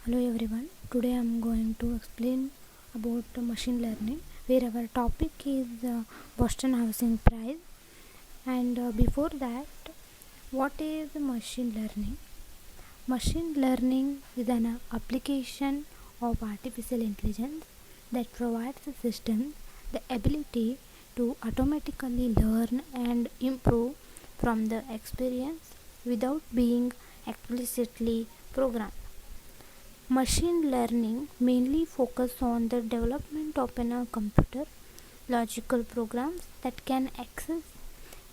Hello everyone. Today I am going to explain about machine learning, where our topic is Boston housing price. And before that, what is machine learning? Machine learning is an application of artificial intelligence that provides a system the ability to automatically learn and improve from the experience without being explicitly programmed. Machine learning mainly focus on the development of a computer logical programs that can access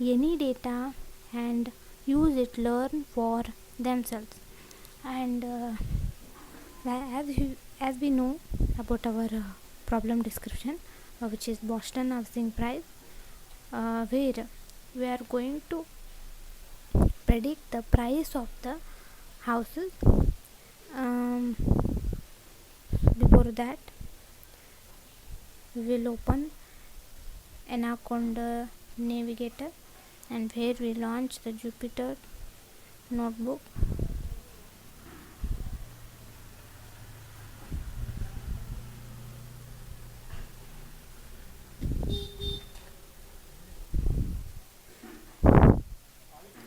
any data and use it learn for themselves. And as we know about our problem description, which is Boston housing price, where we are going to predict the price of the houses. um, Before that, we will open Anaconda Navigator, and where we launch the Jupyter notebook.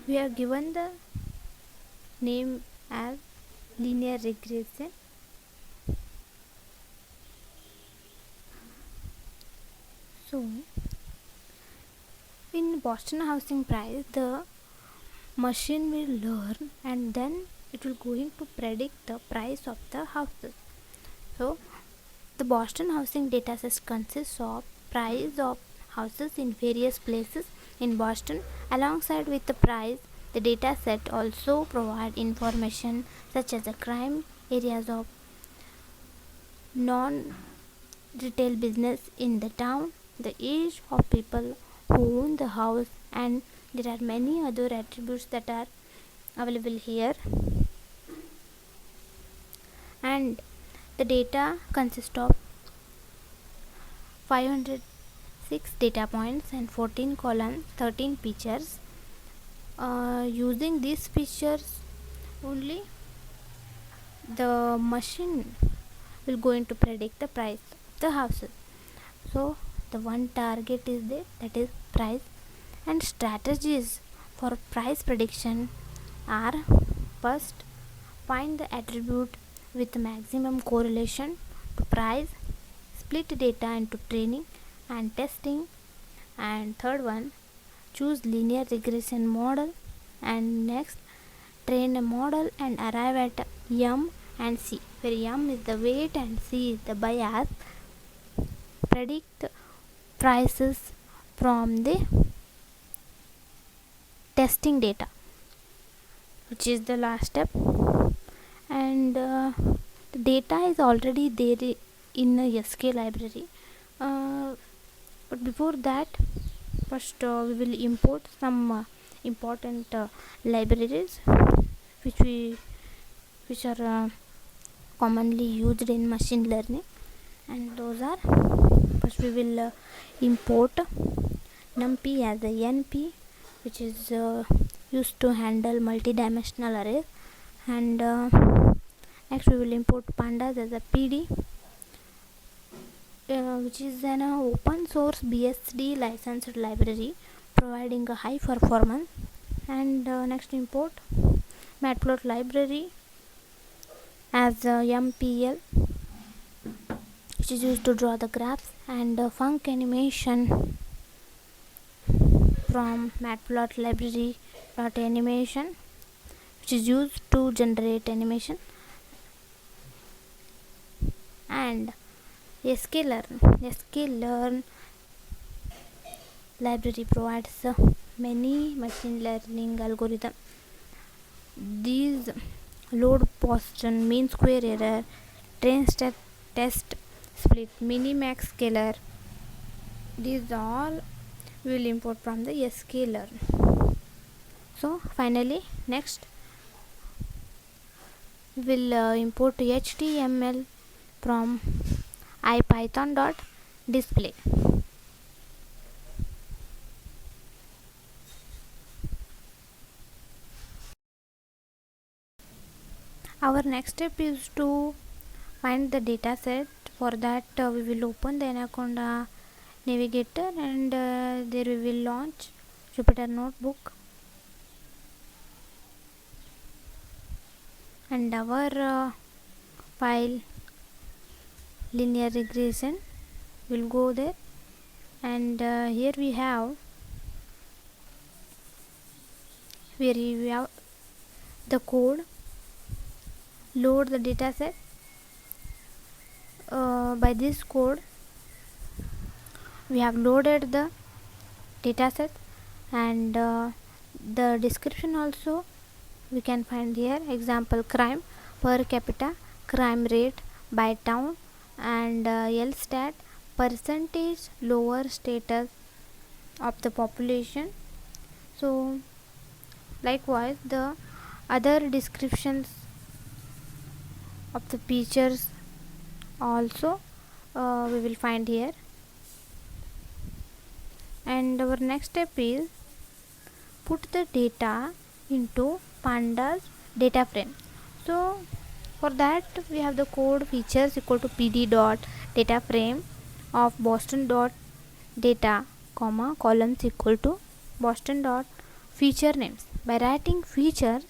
We are given the name as linear regression. So in Boston housing price, the machine will learn and then it will going to predict the price of the houses. So the Boston housing dataset consists of price of houses in various places in Boston. Alongside with the price, the dataset also provide information such as the crime areas of non-retail business in the town, the age of people who own the house, and there are many other attributes that are available here. And the data consists of 506 data points and 14 columns, 13 features. Using these features only, the machine will going to predict the price of the houses. So the one target is there, that is price. And strategies for price prediction are: first, find the attribute with maximum correlation to price, split data into training and testing. And third one, choose linear regression model. And next, train a model and arrive at M and C, where M is the weight and C is the bias. Predict prices from the testing data, which is the last step. And the data is already there in a SK library, but before that, first we will import some important libraries which are commonly used in machine learning. And those are: first we will import numpy as a NP, which is used to handle multi-dimensional arrays. And next we will import pandas as a PD, which is an open source BSD licensed library providing a high performance. And next, import matplot library as MPL, which is used to draw the graphs. And func animation from matplot library animation, which is used to generate animation. And sklearn library provides many machine learning algorithms. These load Boston, mean square error, train test split, minimax scalar. These all we will import from the sklearn. So finally, next we will import HTML from ipython.display. Our next step is to find the data set. For that we will open the Anaconda navigator, and there we will launch Jupyter notebook, and our file linear regression will go there, and here we have the code. Load the data set. By this code we have loaded the data set, and the description also we can find here. Example: crime per capita, crime rate by town, and LSTAT percentage lower status of the population. So likewise the other descriptions of the features also we will find here. And our next step is put the data into pandas data frame. So for that we have the code features equal to pd dot data frame of boston dot data comma columns equal to boston dot feature names. By writing feature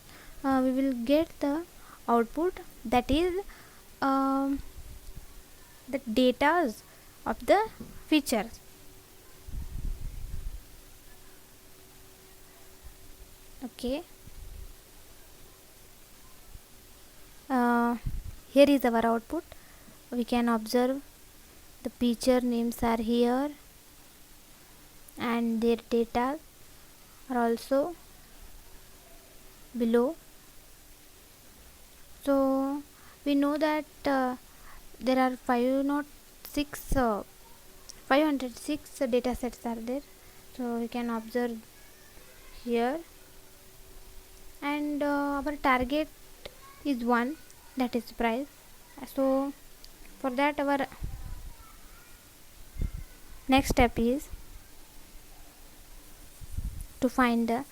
we will get the output, that is the data of the features. Okay, here is our output. We can observe the feature names are here and their data are also below. So we know that there are 506 data sets are there, so we can observe here. And our target is 1, that is price. So for that our next step is to find the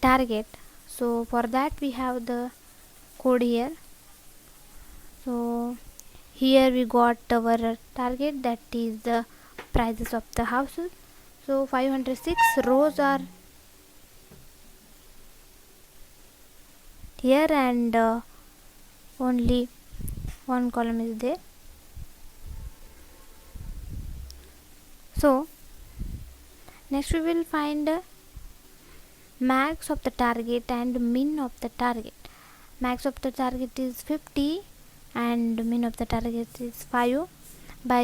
target. So for that we have the code here. So here we got our target, that is the prices of the houses. So 506 rows are here, and only one column is there. So next we will find max of the target and min of the target. Max of the target is 50 and min of the target is 5. By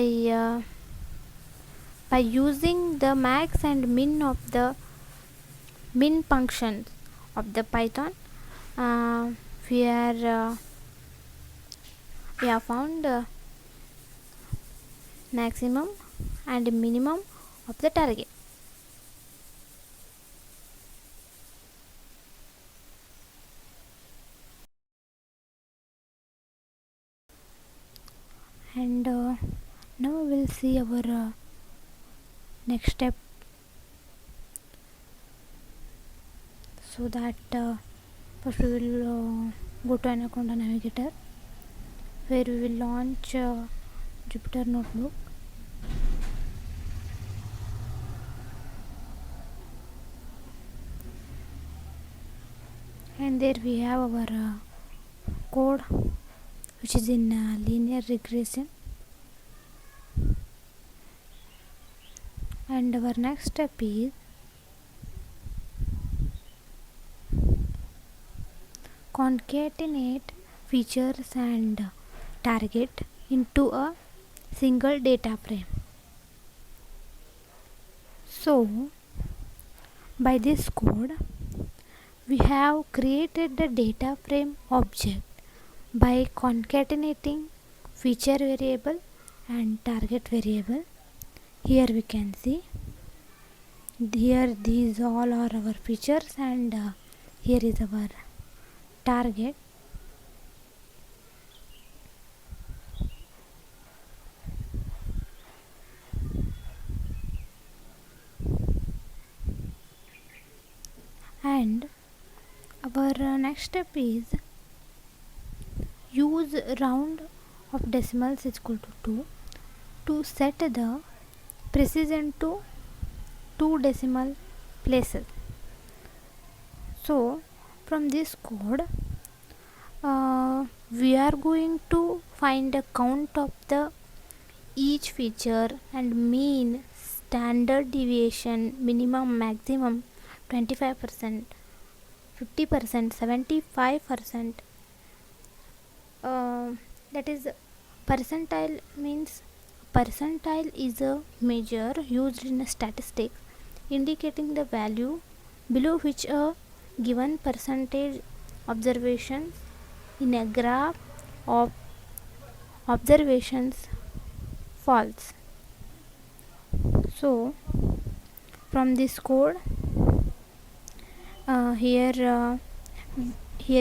using the max and min of the min functions of the Python, we have found maximum and minimum of the target. And now we will see our next step, so that first we will go to Anaconda navigator, where we will launch Jupyter notebook. And there we have our code, which is in linear regression. And our next step is concatenate features and target into a single data frame. So by this code we have created the data frame object by concatenating feature variable and target variable. Here we can see, here these all are our features, and here is our target. And our next step is use round of decimals is equal to 2 to set the precision to 2 decimal places. So from this code we are going to find the count of the each feature and mean, standard deviation, minimum, maximum, 25%, 50%, 75%. That is percentile. Means percentile is a measure used in statistics indicating the value below which a given percentage observations in a graph of observations false. So from this code here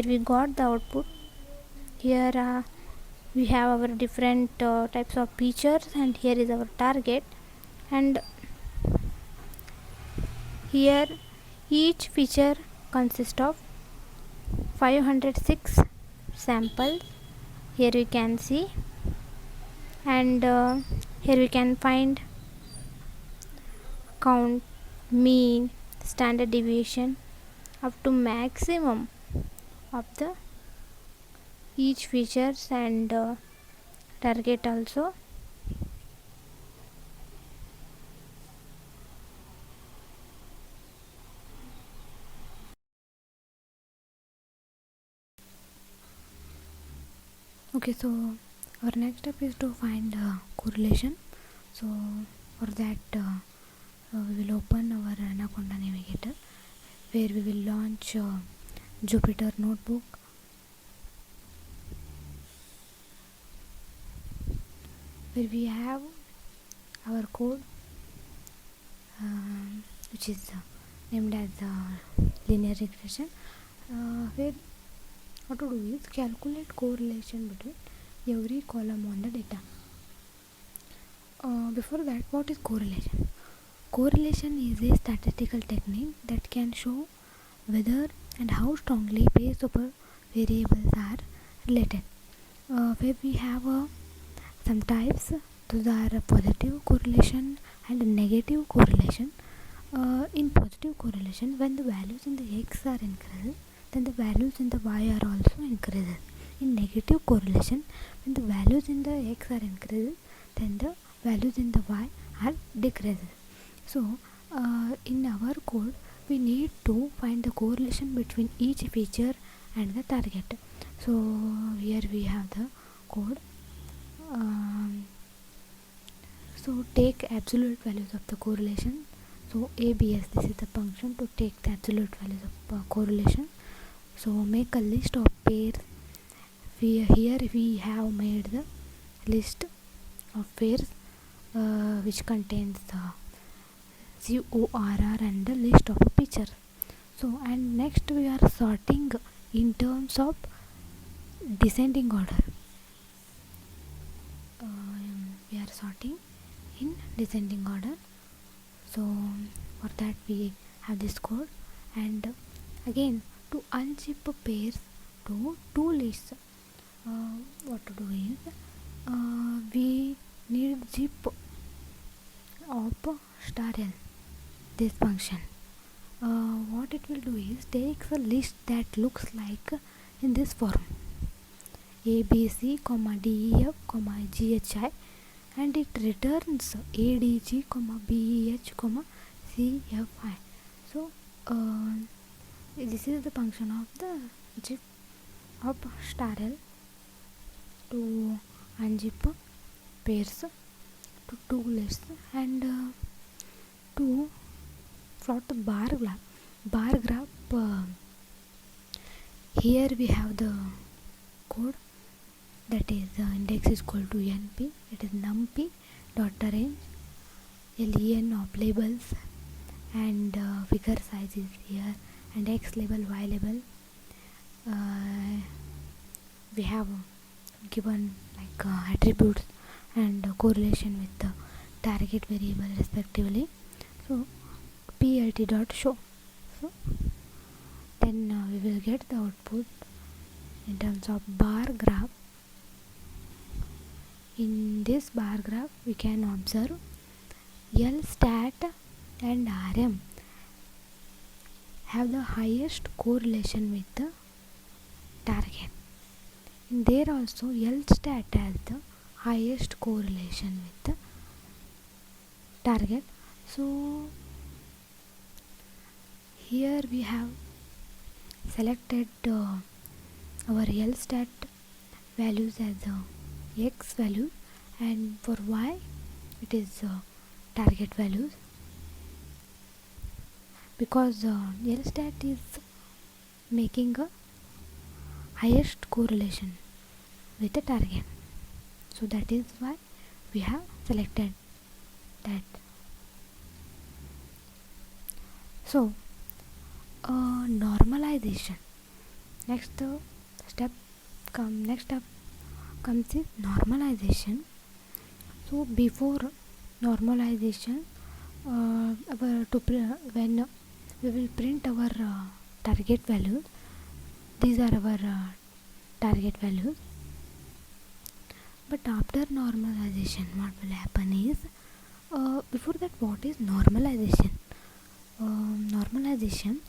we got the output. Here we have our different types of features, and here is our target, and here each feature consists of 506 samples. Here we can see, and here we can find count, mean, standard deviation up to maximum of the each features, and target also. Okay, so our next step is to find correlation. So for that we will open our Anaconda Navigator, where we will launch Jupyter Notebook, where we have our code which is named as linear regression, where what to do is calculate correlation between every column on the data. Before that, what is correlation? Correlation is a statistical technique that can show whether and how strongly pairs of variables are related. Where we have some types. Those are positive correlation and negative correlation. In positive correlation, when the values in the x are increased, then the values in the y are also increased. In negative correlation, when the values in the x are increased, then the values in the y are decreased. So in our code, we need to find the correlation between each feature and the target. So here we have the code. So take absolute values of the correlation. So ABS, this is the function to take the absolute values of correlation. So make a list of pairs. Here we have made the list of pairs which contains the CORR and the list of pictures. So and next we are sorting in terms of descending order. We are sorting in descending order. So for that we have this code, and again to unzip pairs to two lists, what to do is we need zip of star l, this function. What it will do is takes a list that looks like in this form: ABC, DEF, GHI, and it returns ADG, BEH, CFI. So this is the function of the zip of star l to unzip pairs to two lists, and to plot the bar graph. Here we have the code, that is index is equal to np, it is numpy dot arrange len of labels, and figure size is here, and x label, y label. We have given like attributes and correlation with the target variable respectively. So plt dot show. So then we will get the output in terms of bar graph In this bar graph we can observe L stat and RM have the highest correlation with the target. And there also L stat has the highest correlation with the target. So here we have selected our L stat values as X value, and for Y it is target values, because L stat is making a highest correlation with the target. So that is why we have selected that. So normalization. Next step comes is normalization. So before normalization, when we will print our target values, these are our target values. But after normalization, what will happen is, before that, what is normalization? Normalization,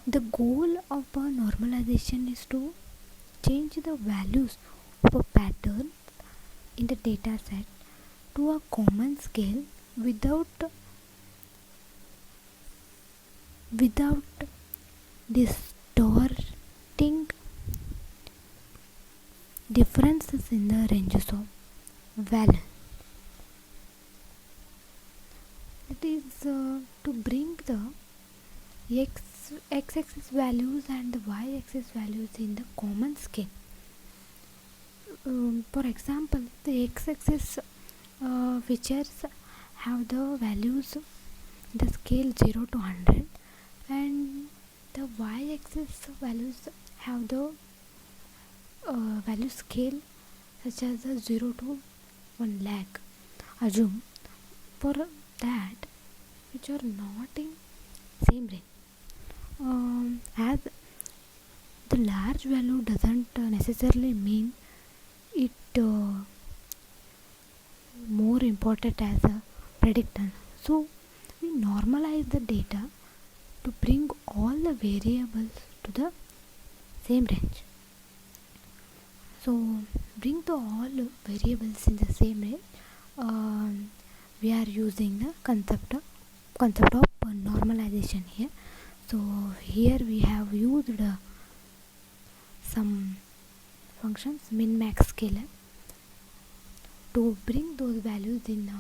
the goal of a normalization is to change the values of a pattern in the data set to a common scale without distorting differences in the ranges of value. It is to bring the x-axis values and the y-axis values in the common scale. For example, the x-axis features have the values the scale 0 to 100, and the y-axis values have the value scale such as 0 to 1 lakh. Assume for that which are not in same range, as the large value doesn't necessarily mean it more important as a predictor. So we normalize the data to bring all the variables to the same range. So bring the all variables in the same range. We are using the concept of normalization here. So here we have used some functions min max scalar to bring those values in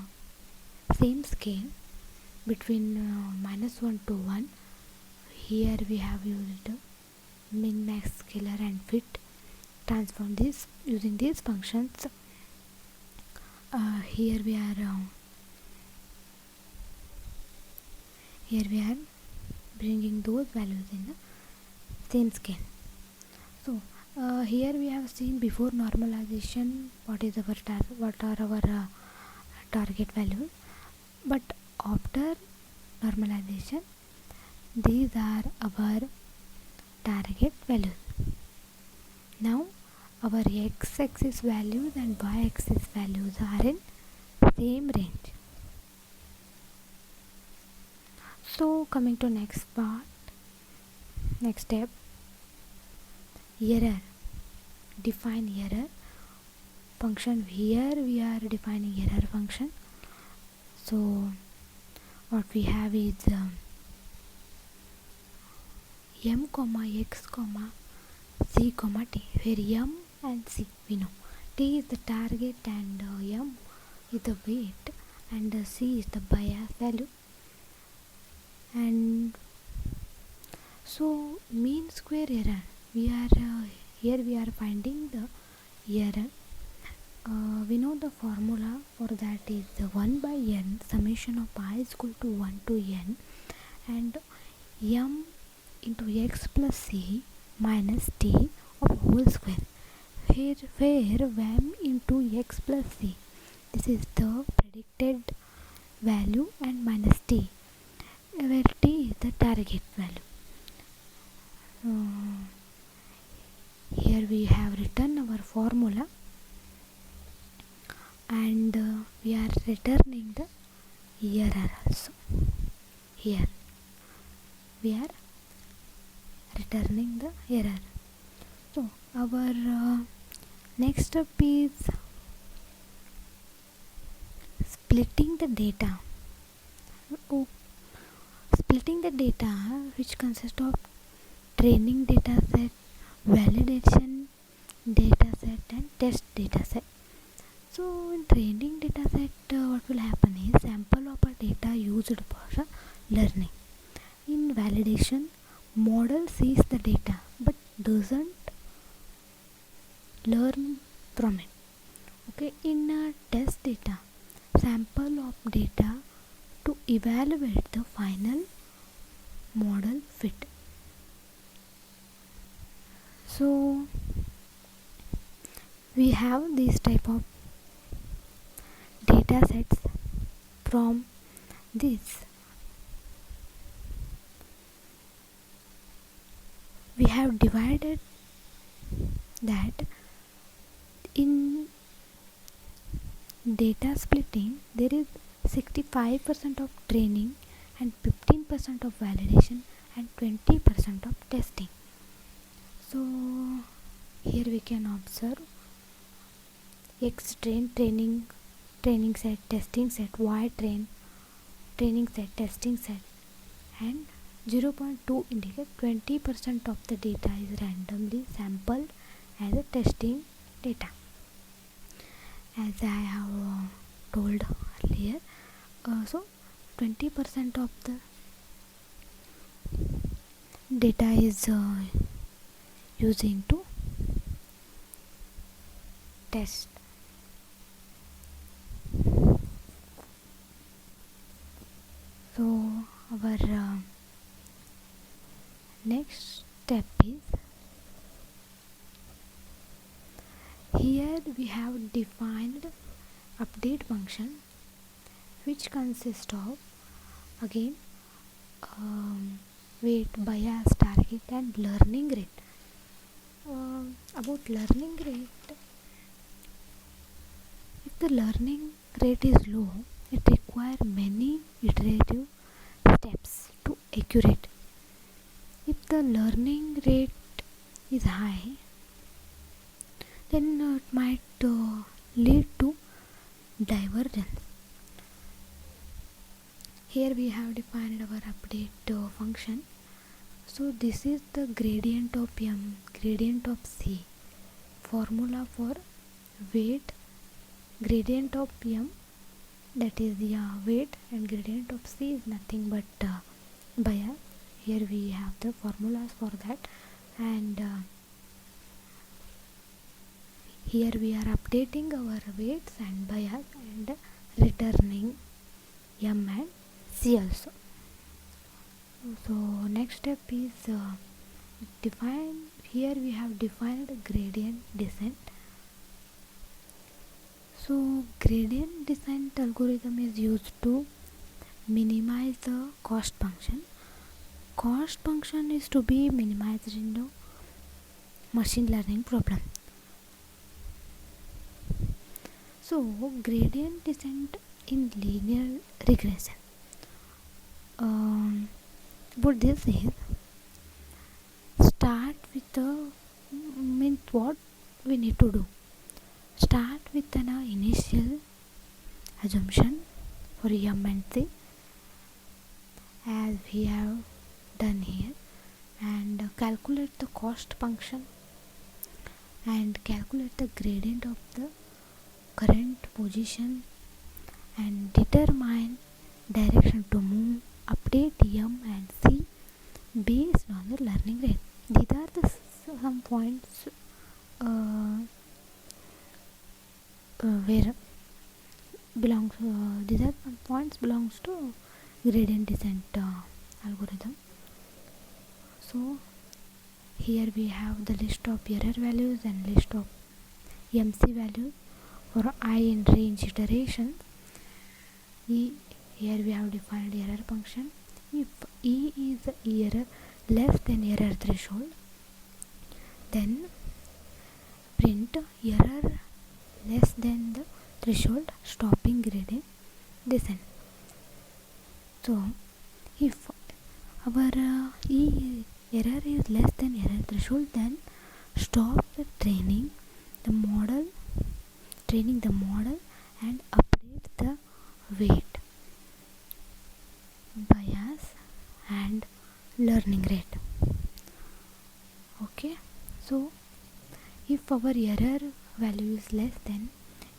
same scale between -1 to 1. Here we have used min max scalar and fit. Transform this using these functions. Here we are bringing those values in the same scale. So here we have seen before normalization what are our target values, but after normalization these are our target values. Now our x-axis values and y-axis values are in same range. So coming to next step, error. Define error function. Here we are defining error function. So what we have is m comma x comma c comma t, where m and c we know. T is the target and m is the weight and c is the bias value. And so mean square error, we are finding the error. We know the formula for that is 1 by n summation of I is equal to 1 to n and m into x plus c minus t of whole square, where m into x plus c, this is the predicted value, and minus t, where t is the target value. Here we have written our formula. and we are returning the error also. Here we are returning the error. So our next step is splitting the data. Splitting the data, which consists of training data set, validation data set, and test data set. So in training data set, what will happen is sample of a data used for learning. In validation, model sees the data but doesn't learn from it. Okay, in test data, sample of data to evaluate the final model fit. So we have these type of data sets from this. We have divided that in data splitting there is 65% of training and 15% of validation and 20% of testing. So here we can observe X train training set, testing set, Y train training set, testing set, and 0.2 indicate 20% of the data is randomly sampled as a testing data. As I have told earlier, so 20% of the data is using to test. So our next step is, here we have defined update function, which consists of again weight, bias, target, and learning rate. About learning rate, if the learning rate is low, it requires many iterative steps to accurate. If the learning rate is high, then it might lead to divergence. Here we have defined our update function. So this is the gradient of M, gradient of C, formula for weight, gradient of M, that is weight, and gradient of C is nothing but bias. Here we have the formulas for that, and here we are updating our weights and bias and returning M and C also. So next step is define. Here we have defined gradient descent. So gradient descent algorithm is used to minimize the cost function. Cost function is to be minimized in the machine learning problem. So gradient descent in linear regression. But this is start with the means what we need to do. Start with an initial assumption for M and C, as we have done here, and calculate the cost function and calculate the gradient of the current position and determine direction to move, update M and C based on the learning rate. These are the some points where belongs these are some points belongs to gradient descent algorithm. So here we have the list of error values and list of MC values for I in range iterations. Here we have defined error function. If E is error less than error threshold, then print error less than the threshold, stopping gradient descent. So if our error is less than error threshold, then stop the training the model and update the weight, bias and learning rate. Okay, so if our error value is less than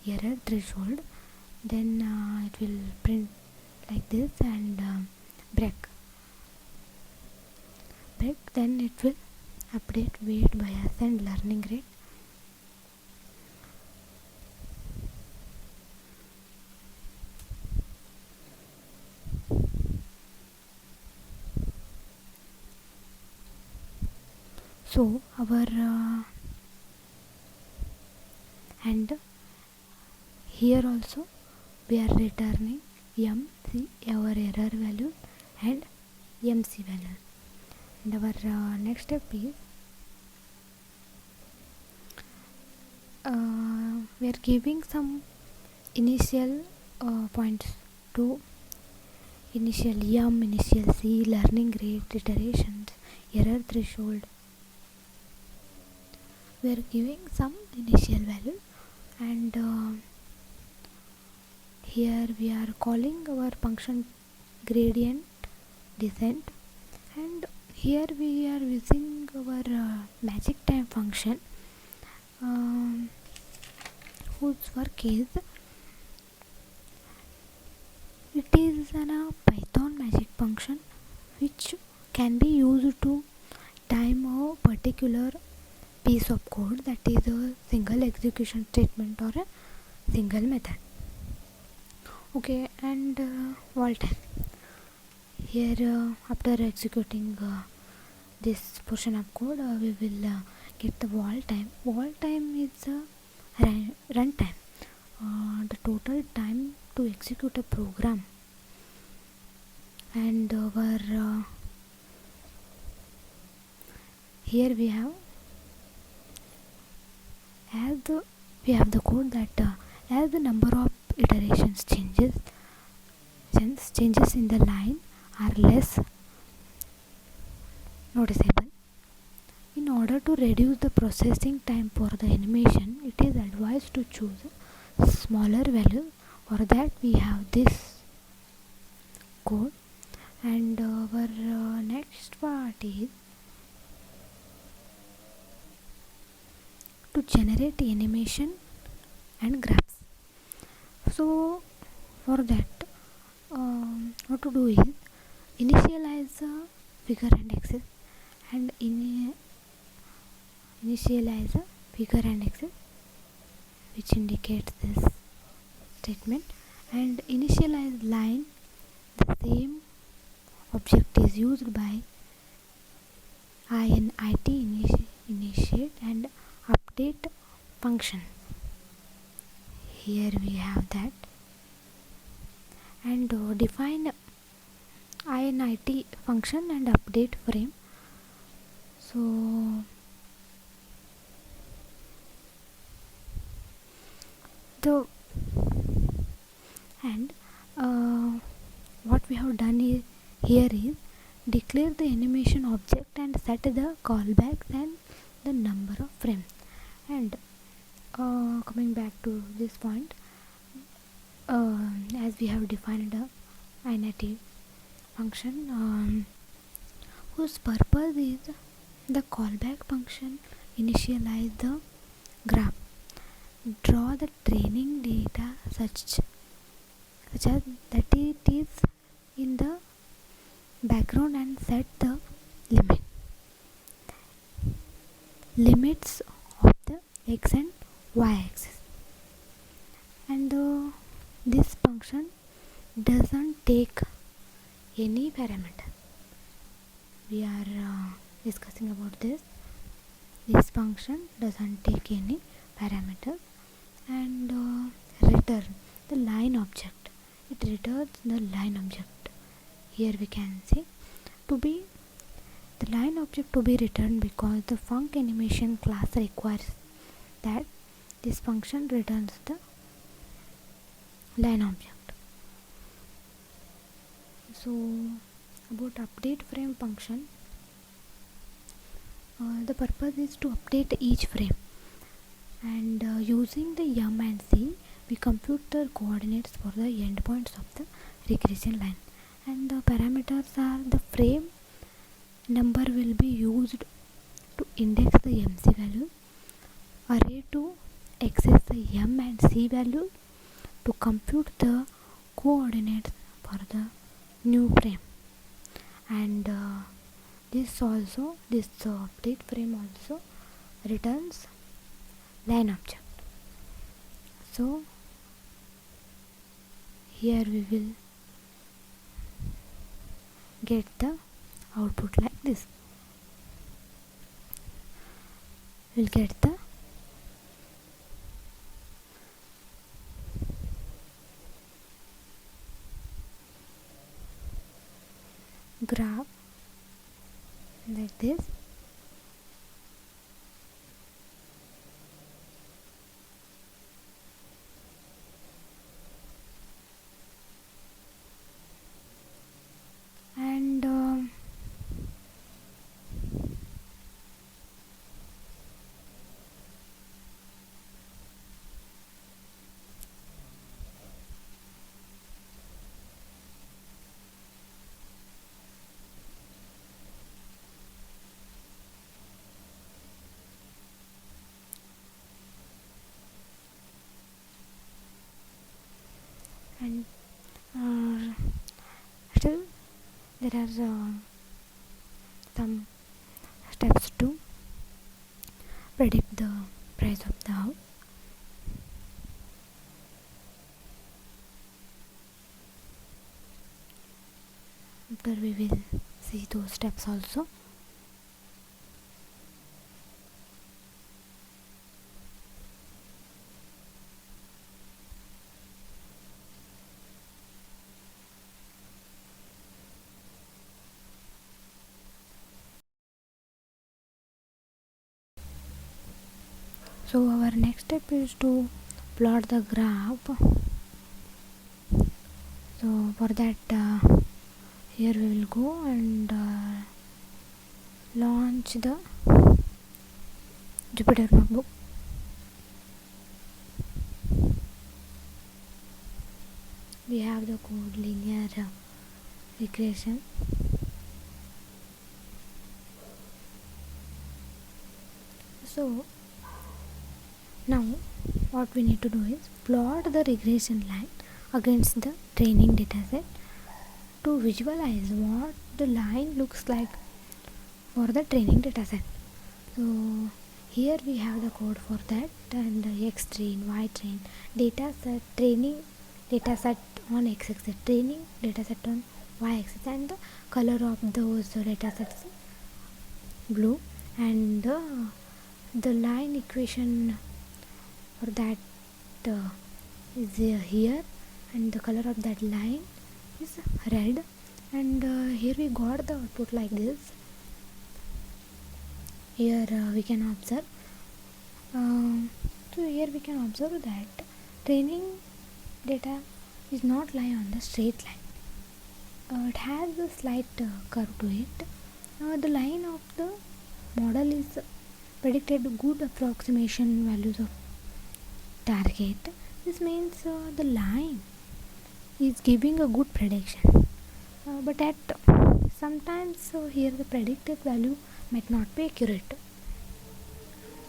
error threshold, then it will print like this and break, then it will update weight, bias and learning rate. So our and here also we are returning MC, our error value, and MC value. And our next step is we are giving some initial points to initial M, initial C, learning rate, iterations, error threshold. We are giving some initial value, and here we are calling our function gradient descent, and here we are using our magic time function, whose work is it is a Python magic function which can be used to time a particular piece of code, that is a single execution statement or a single method. Okay, and wall time. Here after executing this portion of code, we will get the wall time. Wall time is run time, the total time to execute a program. And our here we have the code that as the number of iterations changes in the line are less noticeable. In order to reduce the processing time for the animation, it is advised to choose a smaller value. For that we have this code, and our next part is to generate animation and graphs. So for that what to do is initialize a figure and axis, and initialize a figure and axis, which indicates this statement, and initialize line. The same object is used by init initiate and update function. Here we have that, and define init function and update frame. So the and what we have done here is declare the animation object and set the callbacks and the number of frames. And coming back to this point, as we have defined a init function, whose purpose is the callback function initialize the graph, draw the training data such as that it is in the background, and set the limits of the x and y axis. And this function doesn't take any parameter. We are discussing about this function doesn't take any parameter, and return the line object. It returns the line object. Here we can see to be the line object to be returned because the func animation class requires that this function returns the line object. So about update frame function, the purpose is to update each frame, and using the M and C we compute the coordinates for the endpoints of the regression line, and the parameters are the frame number will be used to index the MC value, array to access the M and C value, to compute the coordinates for the new frame, and this update frame also returns line object. So here we will get the output like this. We'll get the graph like this. And still there are some steps to predict the price of the house. After we will see those steps also. So our next step is to plot the graph. So for that here we will go and launch the Jupyter Notebook. We have the code linear regression. So now what we need to do is plot the regression line against the training dataset to visualize what the line looks like for the training dataset. So here we have the code for that, and X train, Y train, dataset, training dataset on X axis, training dataset on Y axis, and the color of those datasets blue, and the line equation for that is here, and the color of that line is red, and here we got the output like this. Here we can observe so here we can observe that training data is not lying on the straight line. It has a slight curve to it. The line of the model is predicted good approximation values of target. This means the line is giving a good prediction, but at sometimes here the predicted value might not be accurate.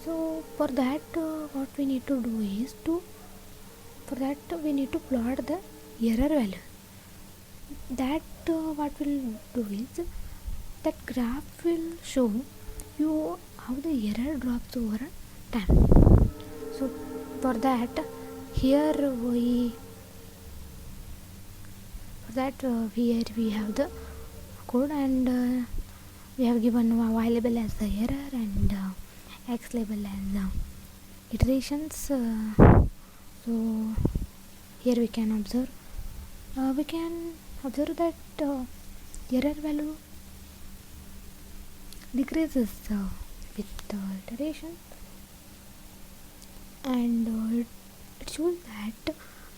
So for that what we need to do is we need to plot the error value. That what we'll do is that graph will show you how the error drops over time. So for that here we we have the code, and we have given y label as the error and x label as iterations. So here we can observe that error value decreases with iteration, and it shows that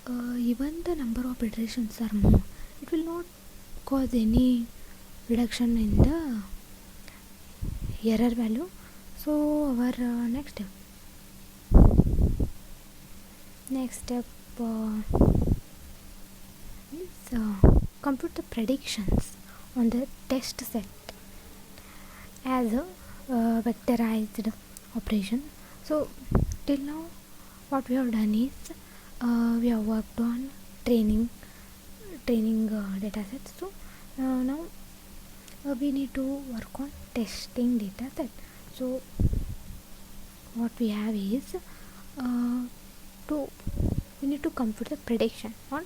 even the number of iterations are more, it will not cause any reduction in the error value. So our next step is compute the predictions on the test set as a vectorized operation. So till now what we have done is we have worked on training data sets. So now we need to work on testing data set. So what we have is we need to compute the prediction on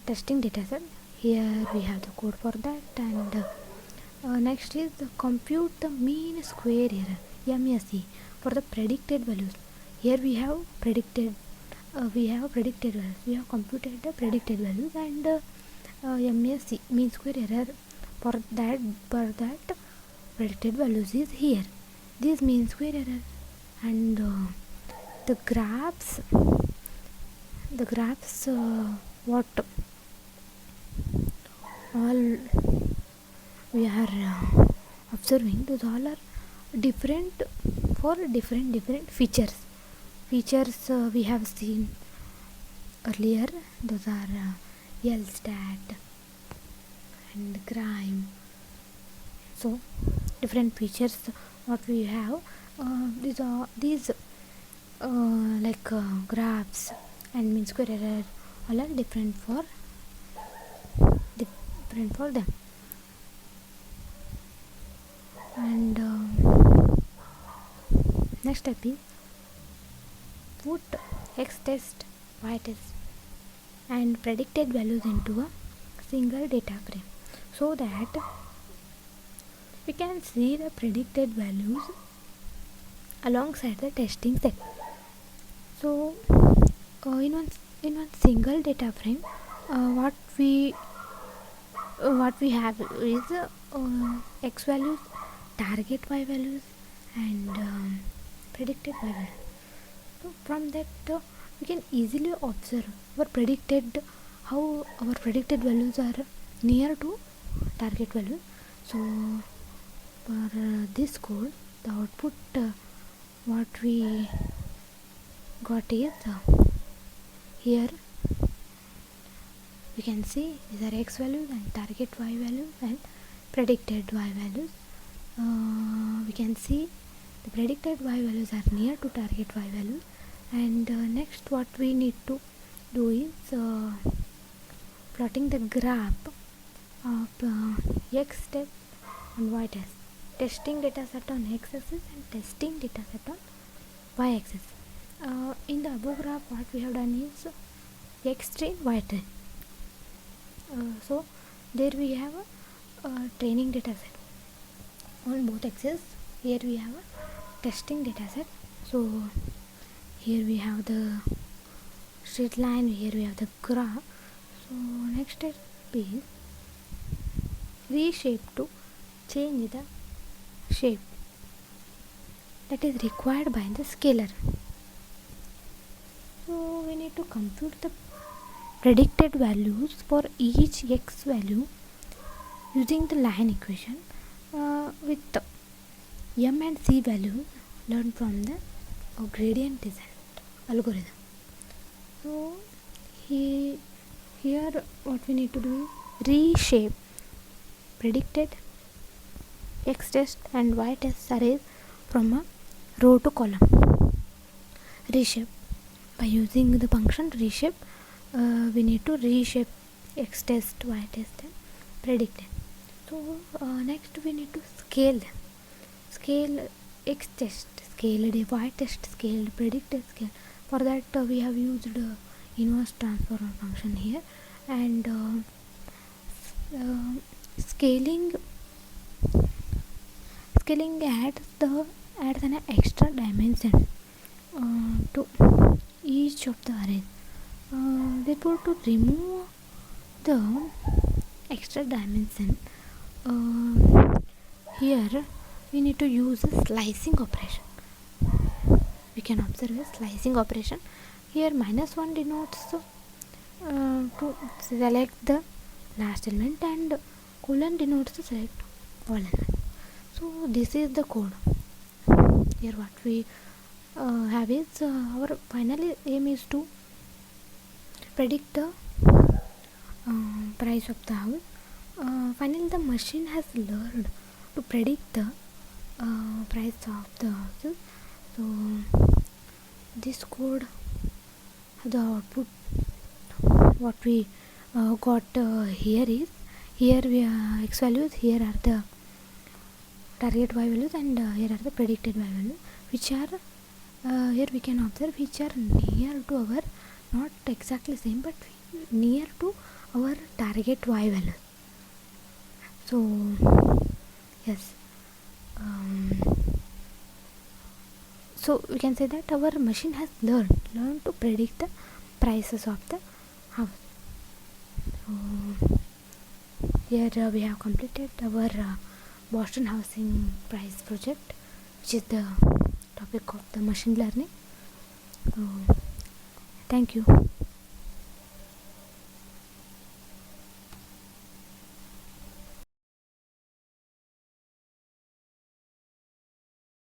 testing data set. Here we have the code for that, and next is compute the mean square error (MSE) for the predicted values. Here we have predicted values. We have computed the predicted values, and MSE mean square error for that predicted values is here. This mean square error, and the graphs what all we are observing, those all are different for different features we have seen earlier. Those are LSTAT and grime. So different features what we have, these graphs and mean square error all are different for them. And next step is put x test, y test and predicted values into a single data frame, so that we can see the predicted values alongside the testing set. So in one single data frame, what we have is x values, target y values, and predicted y values. So from that we can easily observe how our predicted values are near to target value. So for this code, the output what we got is here we can see these are x values and target y values and predicted y values. We can see the predicted y values are near to target y values, and next what we need to do is plotting the graph of x test and y test, testing data set on x axis and testing data set on y axis. In the above graph what we have done is x train, y train. So there we have a training data set on both axes. Here we have a testing data set. So here we have the straight line, here we have the graph. So next step is reshape to change the shape that is required by the scaler. So we need to compute the predicted values for each x value using the line equation with the m and c values learned from the gradient descent algorithm. So here what we need to do is reshape predicted x test and y test arrays from a row to column. Reshape by using the function reshape, we need to reshape x test, y test and predict them. So next we need to scale them. Scale x test, scaled y test, scaled predicted, scale. For that we have used inverse transform function here, and scaling adds an extra dimension to each of the arrays. Therefore, to remove the extra dimension, here we need to use a slicing operation. We can observe a slicing operation. Here -1 denotes to select the last element, and colon denotes to select all elements. So this is the code. Here what we have is our final aim is to predict the price of the house. Finally, the machine has learned to predict the price of the houses. So this code, the output what we got here is, here we x values, here are the target y values, and here are the predicted y values, which are here we can observe which are near to our, not exactly same, but near to our target y value. So yes, so we can say that our machine has learned to predict the prices of the house. So here we have completed our Boston housing price project, which is the topic of the machine learning. So thank you.